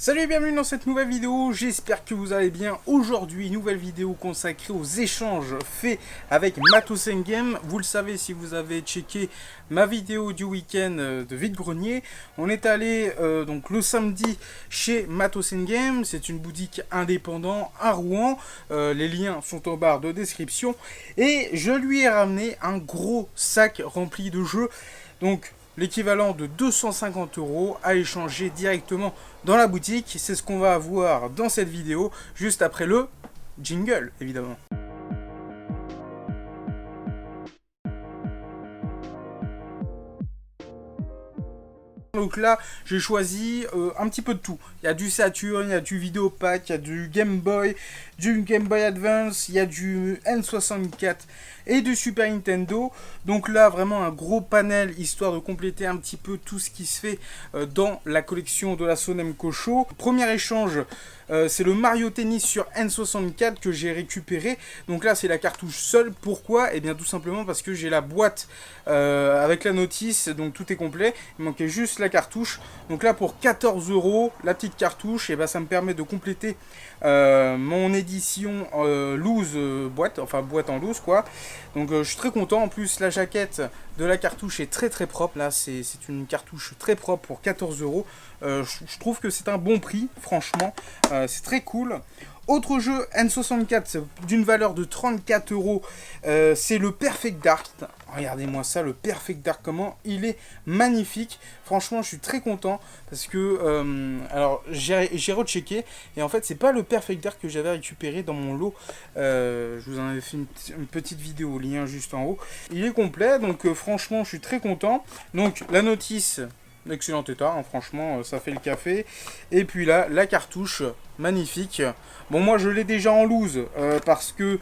Salut et bienvenue dans cette nouvelle vidéo, j'espère que vous allez bien. Aujourd'hui, nouvelle vidéo consacrée aux échanges faits avec Matos Game. Vous le savez si vous avez checké ma vidéo du week-end de vide-grenier. On est allé donc le samedi chez Matos Game, c'est une boutique indépendante à Rouen. Les liens sont en barre de description. Et je lui ai ramené un gros sac rempli de jeux. Donc l'équivalent de 250 € à échanger directement dans la boutique. C'est ce qu'on va avoir dans cette vidéo, juste après le jingle, évidemment. Donc là, j'ai choisi un petit peu de tout. Il y a du Saturn, il y a du Vidéopack, il y a du Game Boy Advance, il y a du N64 et du Super Nintendo. Donc là, vraiment un gros panel, histoire de compléter un petit peu tout ce qui se fait dans la collection de la Sonemco Show. Premier échange, c'est le Mario Tennis sur N64 que j'ai récupéré. Donc là, c'est la cartouche seule. Pourquoi? Eh bien, tout simplement parce que j'ai la boîte avec la notice, donc tout est complet. Il manquait juste la cartouche. Donc là, pour 14 €, la petite cartouche, et ben, ça me permet de compléter mon édition loose boîte, enfin boîte en loose quoi. Donc je suis très content. En plus, la jaquette de la cartouche est très très propre. Là, c'est une cartouche très propre pour 14 €. Je trouve que c'est un bon prix, franchement. C'est très cool. Autre jeu N64 d'une valeur de 34 €, c'est le Perfect Dark. Regardez-moi ça, le Perfect Dark, comment il est magnifique. Franchement, je suis très content parce que alors j'ai rechecké et en fait c'est pas le Perfect Dark que j'avais récupéré dans mon lot. Je vous en avais fait une petite vidéo, lien juste en haut. Il est complet, donc franchement je suis très content. Donc la notice, excellent état, hein, franchement ça fait le café. Et puis là, la cartouche, magnifique. Bon, moi je l'ai déjà en loose parce que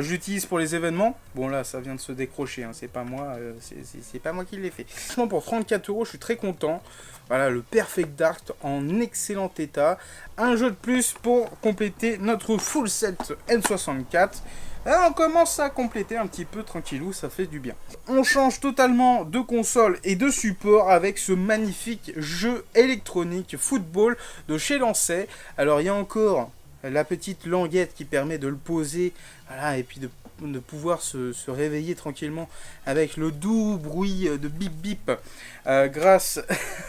j'utilise pour les événements. Bon là ça vient de se décrocher, hein, c'est pas moi, c'est pas moi qui l'ai fait. Franchement pour 34 €, je suis très content. Voilà, le Perfect Dark en excellent état. Un jeu de plus pour compléter notre full set N64. Là, on commence à compléter un petit peu tranquillou, ça fait du bien. On change totalement de console et de support avec ce magnifique jeu électronique football de chez Lancet. Alors il y a encore la petite languette qui permet de le poser, voilà, et puis de pouvoir se réveiller tranquillement avec le doux bruit de bip bip grâce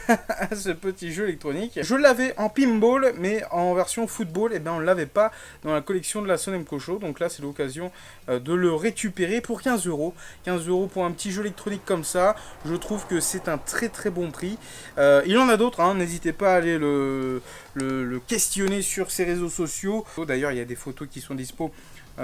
à ce petit jeu électronique. Je l'avais en pinball, mais en version football, et bien on ne l'avait pas dans la collection de la Sonemco Show. Donc là c'est l'occasion de le récupérer pour 15 €. 15 € pour un petit jeu électronique comme ça, je trouve que c'est un très très bon prix. Il en a d'autres, hein, n'hésitez pas à aller le questionner sur ses réseaux sociaux. D'ailleurs il y a des photos qui sont dispo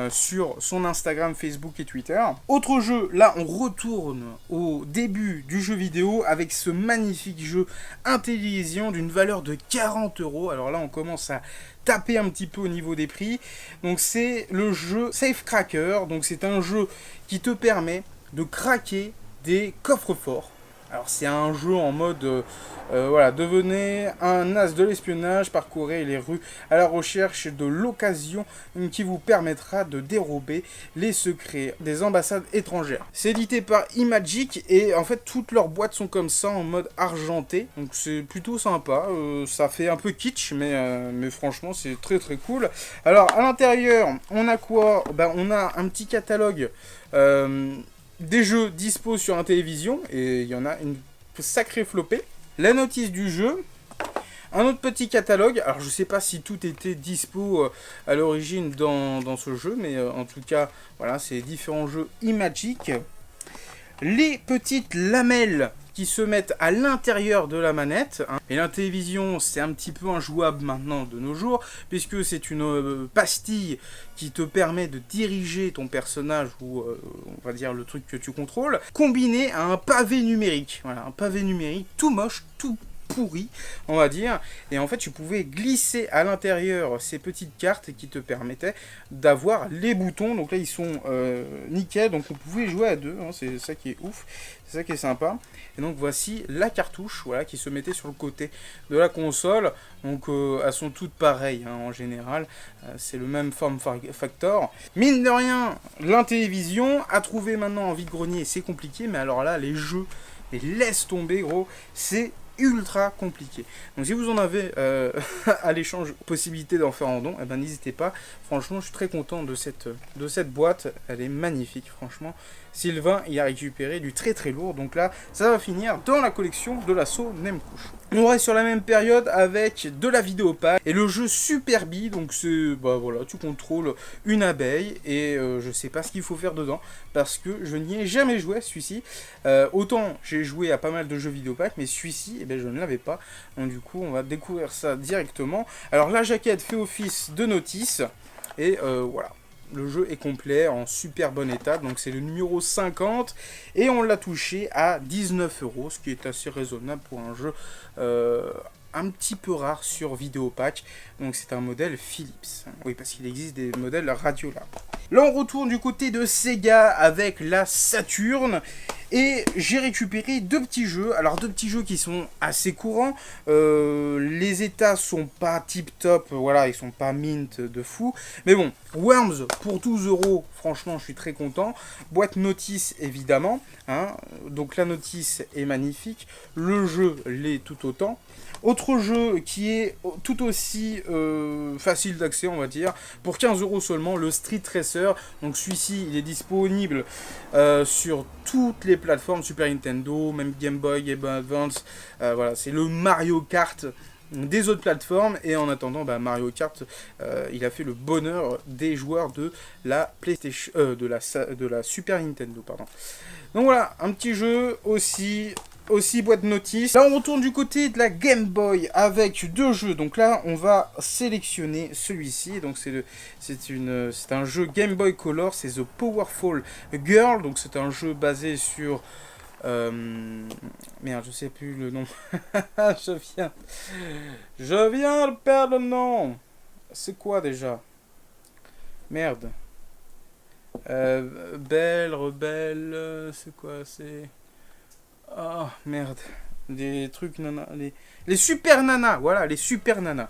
sur son Instagram, Facebook et Twitter. Autre jeu, là on retourne au début du jeu vidéo avec ce magnifique jeu Intellivision d'une valeur de 40 €. Alors là on commence à taper un petit peu au niveau des prix. Donc c'est le jeu Safe Cracker. Donc c'est un jeu qui te permet de craquer des coffres forts. Alors c'est un jeu en mode, voilà, devenez un as de l'espionnage, parcourez les rues à la recherche de l'occasion qui vous permettra de dérober les secrets des ambassades étrangères. C'est édité par Imagic et en fait toutes leurs boîtes sont comme ça en mode argenté, donc c'est plutôt sympa. Ça fait un peu kitsch, mais franchement c'est très très cool. Alors à l'intérieur on a quoi? Ben, on a un petit catalogue des jeux dispo sur Intellivision, et il y en a une sacrée flopée. La notice du jeu, un autre petit catalogue. Alors je sais pas si tout était dispo à l'origine dans ce jeu, mais en tout cas voilà, c'est différents jeux Imagic. Les petites lamelles qui se mettent à l'intérieur de la manette, hein. Et l'Intellivision, c'est un petit peu injouable maintenant de nos jours, puisque c'est une pastille qui te permet de diriger ton personnage, ou on va dire le truc que tu contrôles, combiné à un pavé numérique. Voilà, un pavé numérique tout moche, tout pourri, on va dire. Et en fait, tu pouvais glisser à l'intérieur ces petites cartes qui te permettaient d'avoir les boutons. Donc là, ils sont nickel. Donc on pouvait jouer à deux, hein. C'est ça qui est ouf. C'est ça qui est sympa. Et donc voici la cartouche, voilà, qui se mettait sur le côté de la console. Donc elles sont toutes pareilles, hein, en général. C'est le même form factor. Mine de rien, l'Intellivision à trouver maintenant en vide-grenier, c'est compliqué. Mais alors là, les jeux, mais laisse tomber gros, c'est ultra compliqué. Donc si vous en avez à l'échange possibilité d'en faire en don, eh ben, n'hésitez pas. Franchement, je suis très content de cette boîte. Elle est magnifique, franchement. Sylvain y a récupéré du très très lourd. Donc là, ça va finir dans la collection de l'assaut Nemkush. On reste sur la même période avec de la vidéo pack et le jeu Super Bee. Donc c'est, bah voilà, tu contrôles une abeille et je sais pas ce qu'il faut faire dedans parce que je n'y ai jamais joué celui-ci. Autant j'ai joué à pas mal de jeux vidéo pack, mais celui-ci, eh ben, je ne l'avais pas. Donc du coup, on va découvrir ça directement. Alors la jaquette fait office de notice et voilà. Le jeu est complet, en super bon état, donc c'est le numéro 50, et on l'a touché à 19 €, ce qui est assez raisonnable pour un jeu un petit peu rare sur Vidéopack. Donc c'est un modèle Philips. Oui, parce qu'il existe des modèles Radiolab. Là, on retourne du côté de Sega avec la Saturn. Et j'ai récupéré deux petits jeux. Alors, deux petits jeux qui sont assez courants. Les états sont pas tip top. Voilà, ils sont pas mint de fou. Mais bon, Worms pour 12 €. Franchement, je suis très content. Boîte notice, évidemment. Hein. Donc, la notice est magnifique. Le jeu l'est tout autant. Autre jeu qui est tout aussi facile d'accès, on va dire, pour 15 € seulement, le Street Racer. Donc celui-ci, il est disponible sur toutes les plateformes, Super Nintendo, même Game Boy, Game Boy Advance. Voilà, c'est le Mario Kart des autres plateformes. Et en attendant, bah, Mario Kart, il a fait le bonheur des joueurs de la PlayStation, de la Super Nintendo, pardon. Donc voilà, un petit jeu aussi boîte notice. Là, on retourne du côté de la Game Boy avec deux jeux. Donc là, on va sélectionner celui-ci. Donc c'est un jeu Game Boy Color. C'est The Powerful Girl. Donc c'est un jeu basé sur... merde, je sais plus le nom. Je viens de perdre le nom. C'est quoi déjà? Merde. Belle, rebelle, c'est quoi? C'est... Oh merde, des trucs nana, les super nanas, voilà, les super nanas.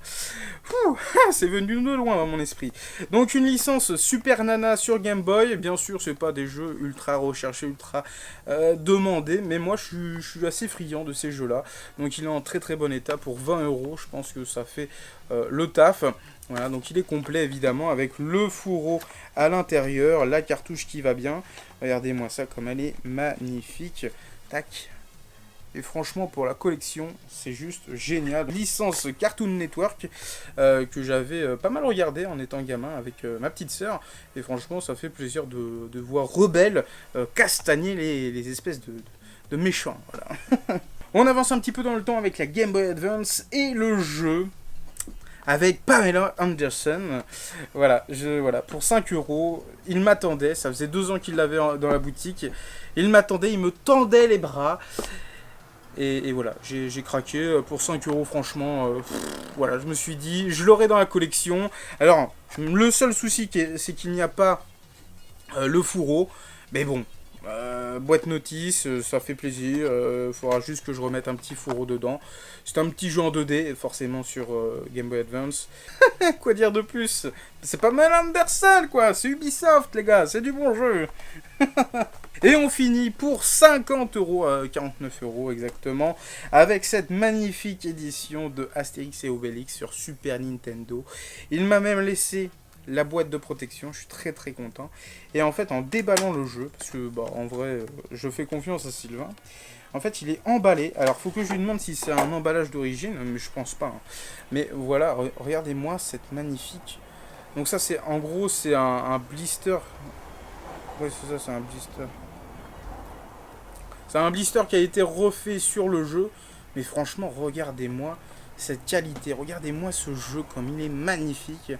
C'est venu de loin dans mon esprit. Donc une licence super nana sur Game Boy, bien sûr c'est pas des jeux ultra recherchés, ultra demandés, mais moi je suis assez friand de ces jeux-là. Donc il est en très très bon état pour 20 €, je pense que ça fait le taf. Voilà, donc il est complet évidemment avec le fourreau à l'intérieur, la cartouche qui va bien. Regardez-moi ça comme elle est magnifique. Tac. Et franchement, pour la collection, c'est juste génial. Licence Cartoon Network que j'avais pas mal regardé en étant gamin avec ma petite sœur. Et franchement, ça fait plaisir de voir Rebelle castagner les espèces de méchants. Voilà. On avance un petit peu dans le temps avec la Game Boy Advance et le jeu avec Pamela Anderson. Voilà, pour 5 €, il m'attendait. Ça faisait 2 ans qu'il l'avait dans la boutique. Il m'attendait, il me tendait les bras. Et voilà, j'ai craqué pour 5 €, franchement. Voilà, je me suis dit, je l'aurai dans la collection. Alors, le seul souci, c'est qu'il n'y a pas le fourreau. Mais bon, boîte notice, ça fait plaisir. Il faudra juste que je remette un petit fourreau dedans. C'est un petit jeu en 2D, forcément sur Game Boy Advance. Quoi dire de plus? C'est pas mal Anderson, quoi. C'est Ubisoft, les gars. C'est du bon jeu. Et on finit pour 50 €, 49 € exactement, avec cette magnifique édition de Astérix et Obélix sur Super Nintendo. Il m'a même laissé la boîte de protection, je suis très très content. Et en fait, en déballant le jeu, parce que bah, en vrai, je fais confiance à Sylvain, en fait, il est emballé. Alors, faut que je lui demande si c'est un emballage d'origine, mais je pense pas. Hein. Mais voilà, regardez-moi cette magnifique... Donc ça, c'est en gros, c'est un blister. Ouais, c'est ça, c'est un blister. C'est un blister qui a été refait sur le jeu. Mais franchement, regardez-moi cette qualité. Regardez-moi ce jeu comme il est magnifique.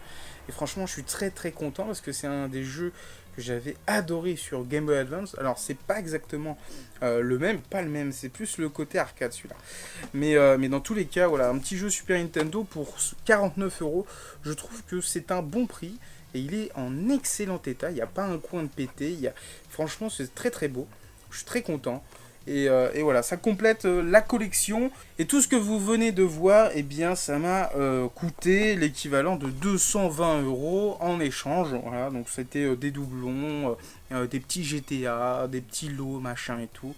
Et franchement, je suis très très content parce que c'est un des jeux que j'avais adoré sur Game Boy Advance. Alors, c'est pas exactement le même, pas le même. C'est plus le côté arcade celui-là. Mais dans tous les cas, voilà, un petit jeu Super Nintendo pour 49 €. Je trouve que c'est un bon prix. Et il est en excellent état. Il n'y a pas un coin de pété. Franchement, c'est très très beau. Je suis très content. Et voilà, ça complète la collection. Et tout ce que vous venez de voir, eh bien, ça m'a coûté l'équivalent de 220 € en échange. Voilà, donc c'était des doublons, des petits GTA, des petits lots, machin et tout.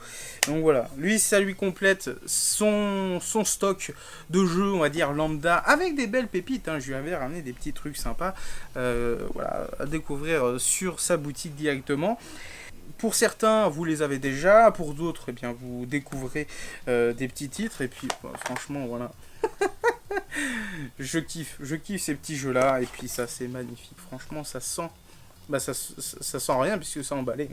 Donc voilà, lui, ça lui complète son stock de jeux, on va dire, lambda, avec des belles pépites. Hein. Je lui avais ramené des petits trucs sympas, voilà, à découvrir sur sa boutique directement. Pour certains, vous les avez déjà, pour d'autres, eh bien, vous découvrez des petits titres, et puis, bah, franchement, voilà. je kiffe ces petits jeux-là, et puis ça, c'est magnifique. Franchement, ça sent... Bah ça sent rien puisque c'est emballé.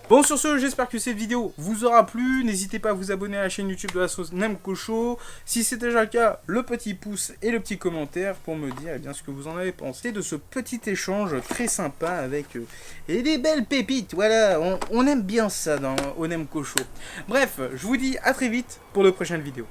Bon, sur ce, j'espère que cette vidéo vous aura plu. N'hésitez pas à vous abonner à la chaîne YouTube de la sauce Nemco Show. Si c'est déjà le cas, le petit pouce et le petit commentaire pour me dire eh bien, ce que vous en avez pensé de ce petit échange très sympa avec et des belles pépites. Voilà, on aime bien ça au Nemco Show. Bref, je vous dis à très vite pour de prochaines vidéos.